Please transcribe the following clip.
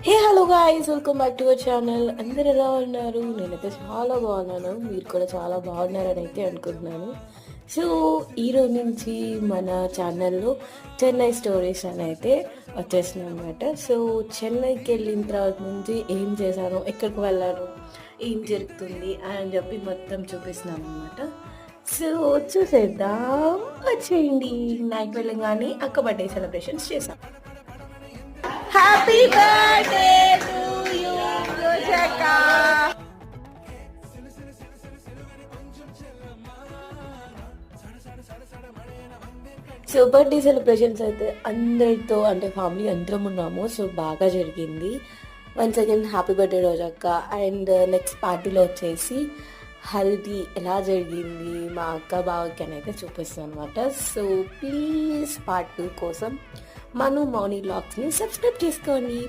Hello guys, welcome back to our channel. అందరు ఎలా ఉన్నారు? నేనైతే చాలా బాగున్నాను. మీరు కూడా చాలా బాగున్నారని అయితే అనుకుంటున్నాను. సో ఈరోజు నుంచి మన ఛానల్లో చెన్నై స్టోరీస్ అని అయితే వచ్చేసినాయి అనమాట. సో చెన్నైకి వెళ్ళిన తర్వాత నుంచి ఏం చేశాను, ఎక్కడికి వెళ్ళాను, ఏం జరుగుతుంది అని చెప్పి మొత్తం చూపిస్తున్నాను అనమాట. సో చూసేద్దాం, వచ్చేయండి. నైట్ వెళ్ళగానే అక్క బర్త్డే సెలబ్రేషన్స్ చేశాం. హ్యాపీ బర్త్డే టు యూ రోజక్క. సో బర్త్డే సెలబ్రేషన్స్ అయితే అందరితో, అంటే ఫ్యామిలీ అందరం ఉన్నాము. సో బాగా జరిగింది. వన్స్ అగైన్ హ్యాపీ బర్త్డే రోజక్క. అండ్ నెక్స్ట్ పార్టీలో వచ్చేసి హల్దీ ఎలా జరిగింది మా అక్క బావకి అని అయితే చూపిస్తాను అనమాట. సో ప్లీజ్ పార్ట్ 2 కోసం మను మౌని వ్లాగ్స్ని సబ్స్క్రైబ్ చేసుకోండి.